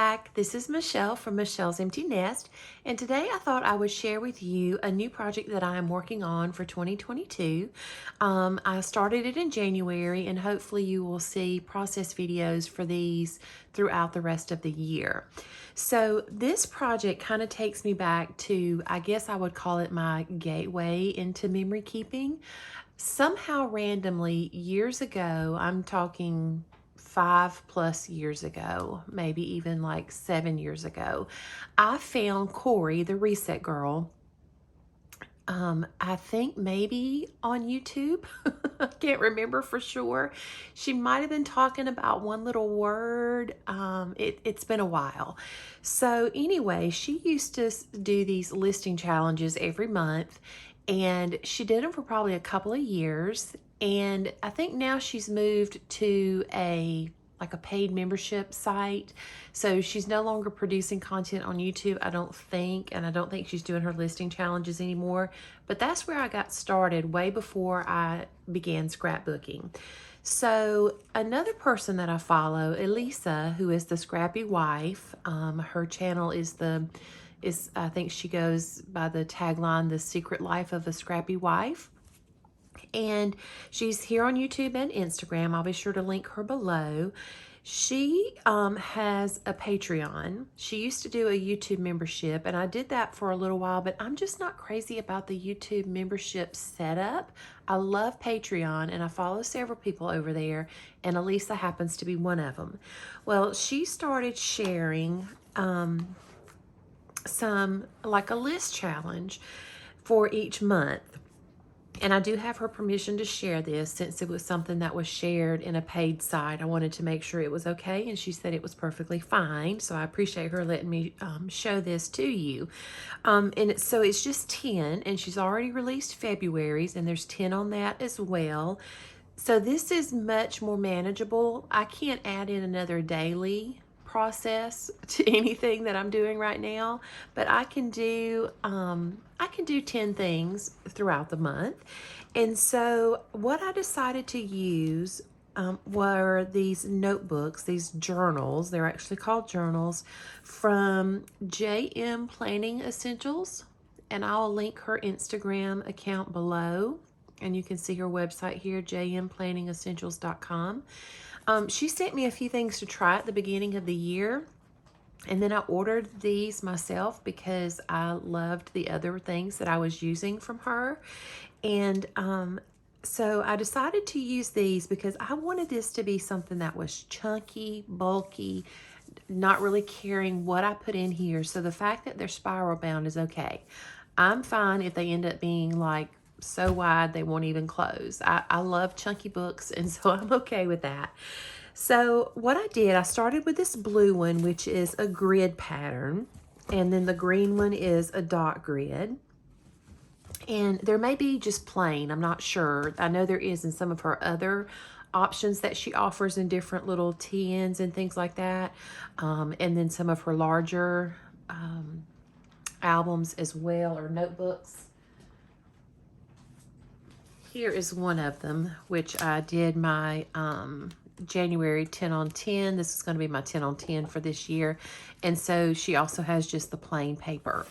back. This is Michelle from Michelle's Empty Nest, and today I thought I would share with you a new project that I am working on for 2022. I started it in January, and hopefully you will see process videos for these throughout the rest of the year. So this project kind of takes me back to, I guess I would call it my gateway into memory keeping. Somehow randomly, years ago, I'm talking 5+ years ago, maybe even like 7 years ago, I found Corey, the Reset Girl. I think maybe on YouTube. I can't remember for sure. She might have been talking about one little word. It's been a while. So anyway, she used to do these listing challenges every month, and she did them for probably a couple of years. And I think now she's moved to a paid membership site. So she's no longer producing content on YouTube, I don't think, and I don't think she's doing her listing challenges anymore. But that's where I got started way before I began scrapbooking. So another person that I follow, Elisa, who is the Scrappy Wife, her channel is I think she goes by the tagline, The Secret Life of a Scrappy Wife. And she's here on YouTube and Instagram. I'll be sure to link her below. She has a Patreon. She used to do a YouTube membership, and I did that for a little while, but I'm just not crazy about the YouTube membership setup. I love Patreon, and I follow several people over there, and Elisa happens to be one of them. Well, she started sharing like a list challenge for each month. And I do have her permission to share this since it was something that was shared in a paid site. I wanted to make sure it was okay, and she said it was perfectly fine. So I appreciate her letting me show this to you. So it's just 10, and she's already released February's, and there's 10 on that as well. So this is much more manageable. I can't add in another daily process to anything that I'm doing right now, but I can do 10 things throughout the month. And so what I decided to use were these notebooks, these journals. They're actually called journals, from JM Planning Essentials, and I'll link her Instagram account below, and you can see her website here, jmplanningsessentials.com. She sent me a few things to try at the beginning of the year, and then I ordered these myself because I loved the other things that I was using from her. And so I decided to use these because I wanted this to be something that was chunky, bulky, not really caring what I put in here. So the fact that they're spiral bound is okay. I'm fine if they end up being like so wide they won't even close. I love chunky books, and so I'm okay with that. So what I did, I started with this blue one, which is a grid pattern, and then the green one is a dot grid. And there may be just plain, I'm not sure. I know there is in some of her other options that she offers in different little TNs and things like that. And then some of her larger albums as well, or notebooks. Here is one of them, which I did my January 10 on 10. This is going to be my 10 on 10 for this year. And so she also has just the plain paper.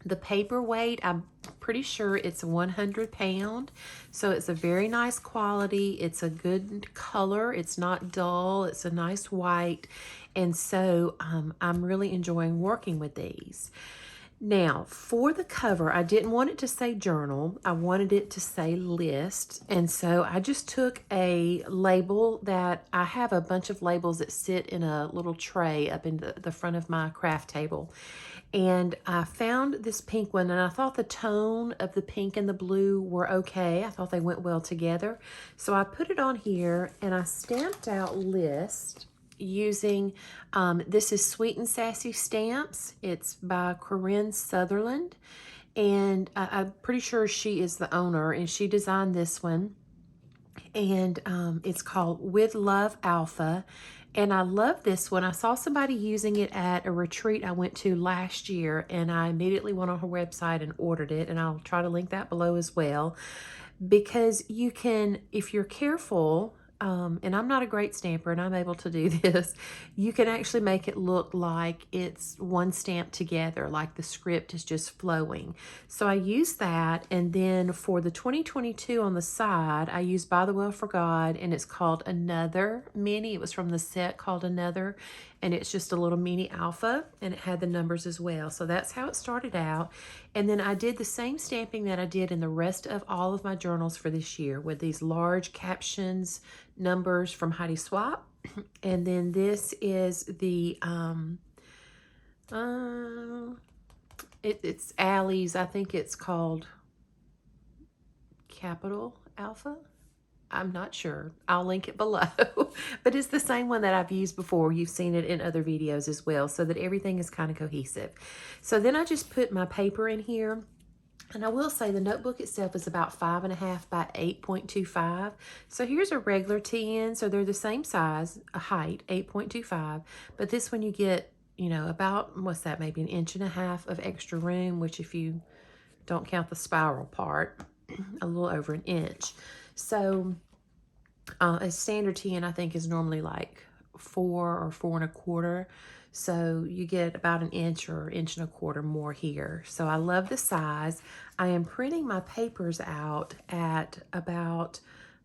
The paper weight, I'm pretty sure it's 100 pound. So it's a very nice quality. It's a good color. It's not dull. It's a nice white. And so I'm really enjoying working with these. Now, for the cover, I didn't want it to say journal. I wanted it to say list. And so I just took a label that I have a bunch of labels that sit in a little tray up in the front of my craft table. And I found this pink one, and I thought the tone of the pink and the blue were okay. I thought they went well together. So I put it on here, and I stamped out list using, this is Sweet and Sassy Stamps. It's by Corinne Sutherland, and I'm pretty sure she is the owner, and she designed this one. And it's called With Love Alpha. And I love this one. I saw somebody using it at a retreat I went to last year, and I immediately went on her website and ordered it, and I'll try to link that below as well. Because you can, if you're careful, and I'm not a great stamper and I'm able to do this, you can actually make it look like it's one stamp together, like the script is just flowing. So I use that, and then for the 2022 on the side, I use By the Well for God, and it's called Another Mini. It was from the set called Another, and it's just a little mini alpha, and it had the numbers as well. So that's how it started out. And then I did the same stamping that I did in the rest of all of my journals for this year with these large captions, numbers from Heidi Swap. And then this is the, it's Allie's, I think it's called Capital Alpha. I'm not sure. I'll link it below. But it's the same one that I've used before. You've seen it in other videos as well, so that everything is kind of cohesive. So then I just put my paper in here. And I will say the notebook itself is about 5.5 by 8.25. So here's a regular TN. So they're the same size, a height, 8.25. But this one you get, you know, about, what's that, maybe 1.5 inches of extra room, which if you don't count the spiral part, a little over 1 inch. So a standard TN I think is normally like 4 or 4.25. So you get about 1 inch or 1.25 inches more here. So I love the size. I am printing my papers out at about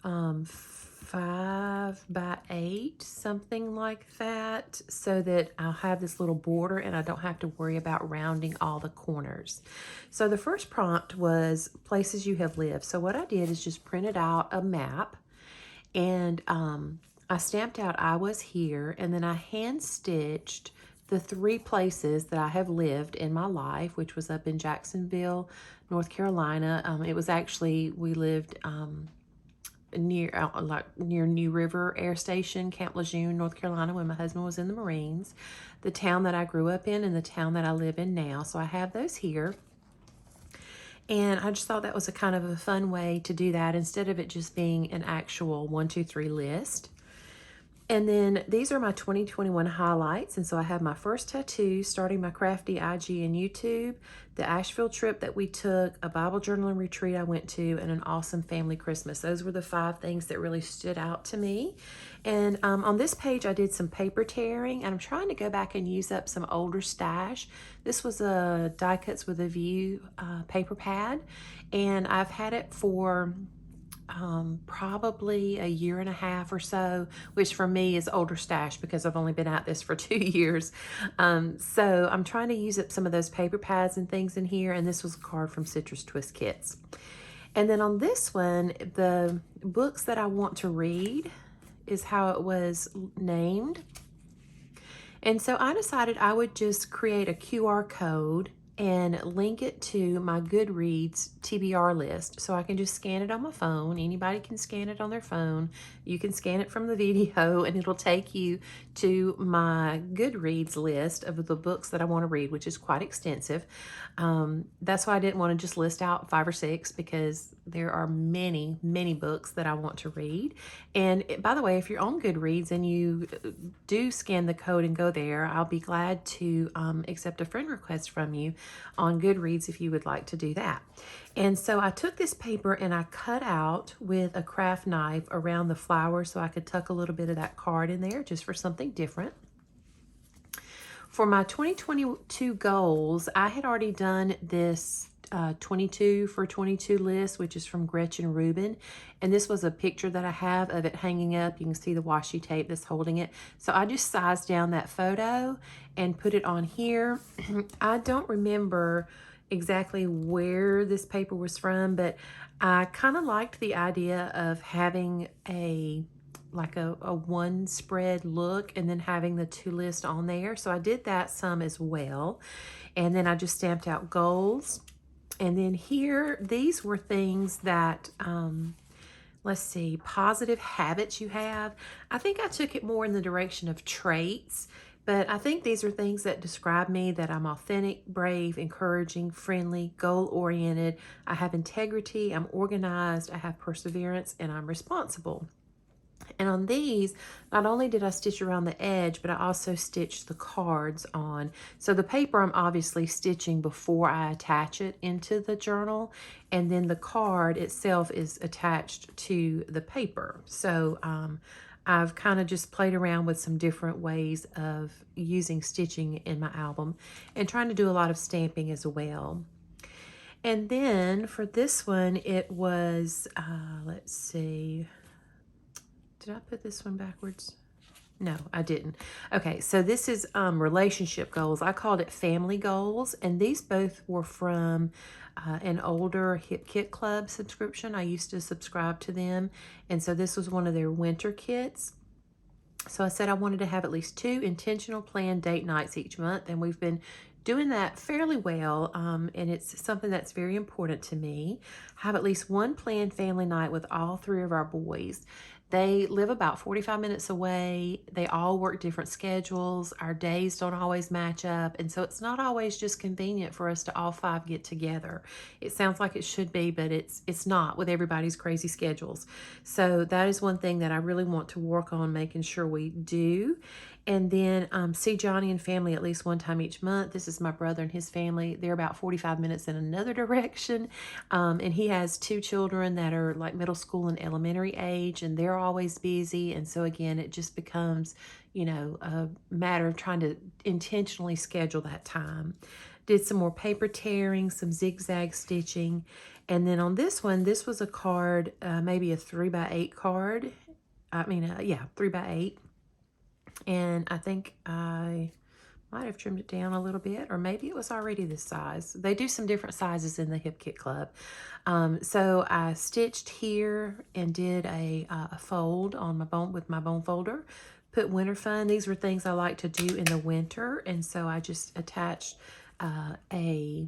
5 by 8, something like that, so that I'll have this little border and I don't have to worry about rounding all the corners. So the first prompt was places you have lived. So what I did is just printed out a map, and I stamped out I was here, and then I hand stitched the 3 places that I have lived in my life, which was up in Jacksonville, North Carolina. It was actually, we lived near New River Air Station, Camp Lejeune, North Carolina, when my husband was in the Marines, the town that I grew up in, and the town that I live in now. So I have those here. And I just thought that was a kind of a fun way to do that instead of it just being an actual 1, 2, 3 list. And then these are my 2021 highlights. And so I have my first tattoo, starting my crafty IG and YouTube, the Asheville trip that we took, a Bible journaling retreat I went to, and an awesome family Christmas. Those were the 5 things that really stood out to me. And on this page, I did some paper tearing, and I'm trying to go back and use up some older stash. This was a Die Cuts with a View paper pad, and I've had it for probably 1.5 years or so, which for me is older stash because I've only been at this for 2 years. So I'm trying to use up some of those paper pads and things in here, and this was a card from Citrus Twist Kits. And then on this one, the books that I want to read is how it was named. And so I decided I would just create a QR code and link it to my Goodreads TBR list. So I can just scan it on my phone. Anybody can scan it on their phone. You can scan it from the video and it'll take you to my Goodreads list of the books that I want to read, which is quite extensive. That's why I didn't want to just list out 5 or 6, because there are many, many books that I want to read. And by the way, if you're on Goodreads and you do scan the code and go there, I'll be glad to accept a friend request from you on Goodreads if you would like to do that. And so I took this paper and I cut out with a craft knife around the flower so I could tuck a little bit of that card in there just for something different. For my 2022 goals, I had already done this 22 for 22 list, which is from Gretchen Rubin. And this was a picture that I have of it hanging up. You can see the washi tape that's holding it. So I just sized down that photo and put it on here. I don't remember exactly where this paper was from, but I kind of liked the idea of having a one spread look and then having the 2 lists on there. So I did that some as well. And then I just stamped out goals. And then here, these were things that, let's see, positive habits you have. I think I took it more in the direction of traits, but I think these are things that describe me, that I'm authentic, brave, encouraging, friendly, goal-oriented. I have integrity, I'm organized, I have perseverance, and I'm responsible. And on these, not only did I stitch around the edge, but I also stitched the cards on. So the paper I'm obviously stitching before I attach it into the journal, and then the card itself is attached to the paper. So I've kind of just played around with some different ways of using stitching in my album and trying to do a lot of stamping as well. And then for this one, it was, let's see, did I put this one backwards? No, I didn't. Okay, so this is relationship goals. I called it family goals, and these both were from an older Hip Kit Club subscription. I used to subscribe to them, and so this was one of their winter kits. So I said I wanted to have at least 2 intentional planned date nights each month, and we've been doing that fairly well, and it's something that's very important to me. Have at least 1 planned family night with all 3 of our boys. They live about 45 minutes away. They all work different schedules. Our days don't always match up, and so it's not always just convenient for us to all 5 get together. It sounds like it should be, but it's not with everybody's crazy schedules. So that is one thing that I really want to work on, making sure we do. And then see Johnny and family at least 1 time each month. This is my brother and his family. They're about 45 minutes in another direction. And he has 2 children that are like middle school and elementary age, and they're always busy. And so again, it just becomes, you know, a matter of trying to intentionally schedule that time. Did some more paper tearing, some zigzag stitching. And then on this one, this was a card, maybe a 3x8 card. Yeah, 3x8. And I think I might have trimmed it down a little bit, or maybe it was already this size. They do some different sizes in the Hip Kit Club. So I stitched here and did a fold on my bone with my bone folder. Put winter fun. These were things I like to do in the winter, and so I just attached a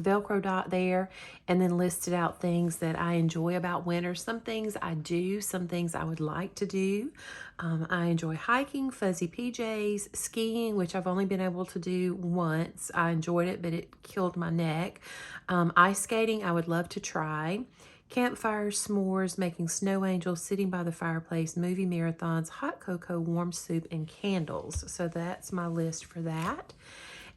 Velcro dot there, and then listed out things that I enjoy about winter. Some things I do, some things I would like to do. I enjoy hiking, fuzzy PJs, skiing, which I've only been able to do once. I enjoyed it, but it killed my neck. Ice skating, I would love to try. Campfires, s'mores, making snow angels, sitting by the fireplace, movie marathons, hot cocoa, warm soup, and candles. So that's my list for that.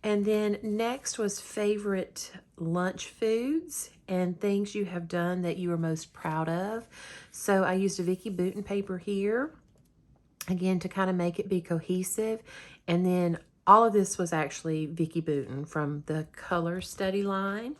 And then next was favorite lunch foods and things you have done that you are most proud of. So I used a Vicky Booten paper here, again, to kind of make it be cohesive. And then all of this was actually Vicky Booten from the color study line.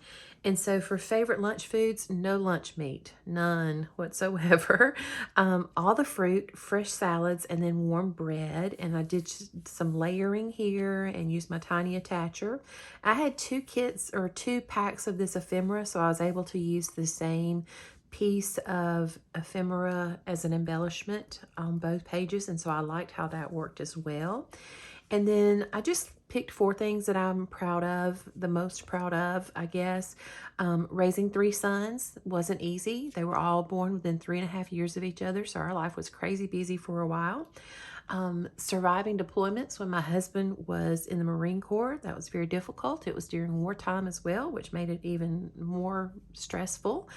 And so for favorite lunch foods, no lunch meat, none whatsoever. All the fruit, fresh salads, and then warm bread. And I did some layering here and used my tiny attacher. I had 2 kits or 2 packs of this ephemera, so I was able to use the same piece of ephemera as an embellishment on both pages, and so I liked how that worked as well. And then I just picked 4 things that I'm proud of, the most proud of, I guess. Raising 3 sons wasn't easy. They were all born within 3.5 years of each other, so our life was crazy busy for a while. Surviving deployments when my husband was in the Marine Corps. That was very difficult. It was during wartime as well, which made it even more stressful.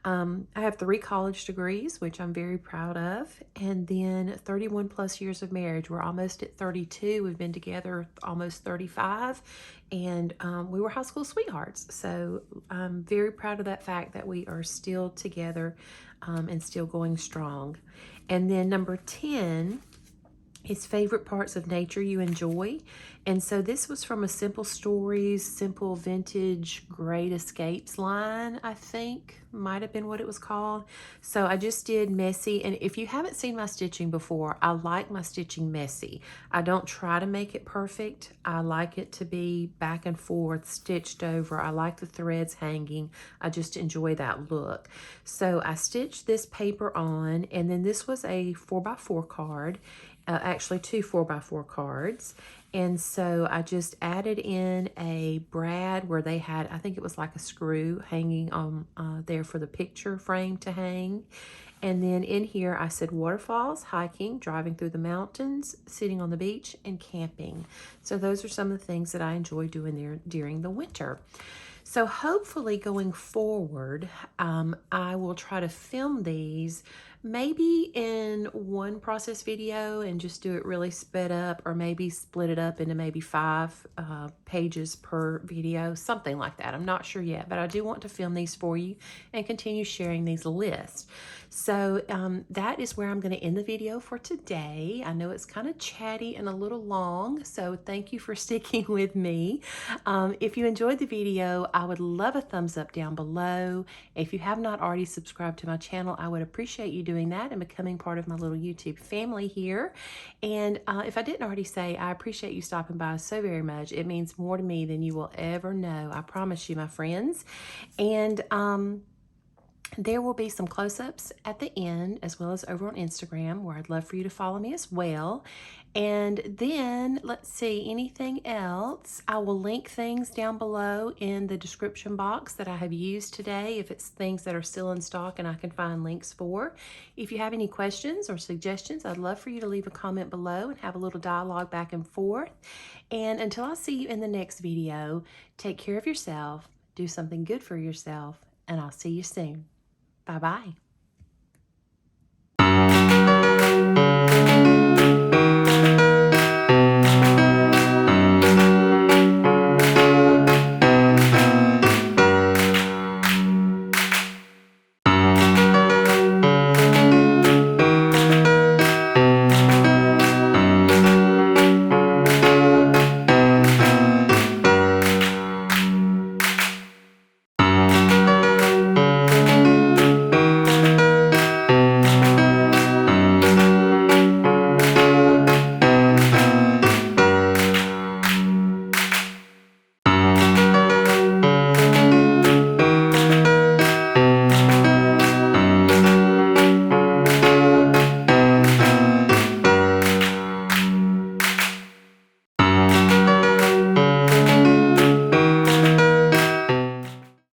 I have 3 college degrees, which I'm very proud of. And then 31 plus years of marriage. We're almost at 32. We've been together almost 35. And we were high school sweethearts. So I'm very proud of that fact that we are still together and still going strong. And then number 10 is favorite parts of nature you enjoy. And so this was from a Simple Stories, Simple Vintage Great Escapes line, I think, might have been what it was called. So I just did messy. And if you haven't seen my stitching before, I like my stitching messy. I don't try to make it perfect. I like it to be back and forth, stitched over. I like the threads hanging. I just enjoy that look. So I stitched this paper on, and then this was a 4x4 card. Actually 2 4x4 cards. And so I just added in a brad where they had, I think it was like a screw hanging on there for the picture frame to hang. And then in here I said waterfalls, hiking, driving through the mountains, sitting on the beach, and camping. So those are some of the things that I enjoy doing there during the winter. So hopefully going forward, I will try to film these maybe in one process video and just do it really sped up, or maybe split it up into maybe 5 pages per video, something like that. I'm not sure yet, but I do want to film these for you and continue sharing these lists. So that is where I'm going to end the video for today. I know it's kind of chatty and a little long, so thank you for sticking with me. If you enjoyed the video, I would love a thumbs up down below. If you have not already subscribed to my channel, I would appreciate you doing that and becoming part of my little YouTube family here. And if I didn't already say, I appreciate you stopping by so very much. It means more to me than you will ever know. I promise you, my friends. And there will be some close-ups at the end, as well as over on Instagram, where I'd love for you to follow me as well. And then, let's see, anything else? I will link things down below in the description box that I have used today, if it's things that are still in stock and I can find links for. If you have any questions or suggestions, I'd love for you to leave a comment below and have a little dialogue back and forth. And until I see you in the next video, take care of yourself, do something good for yourself, and I'll see you soon. Bye-bye.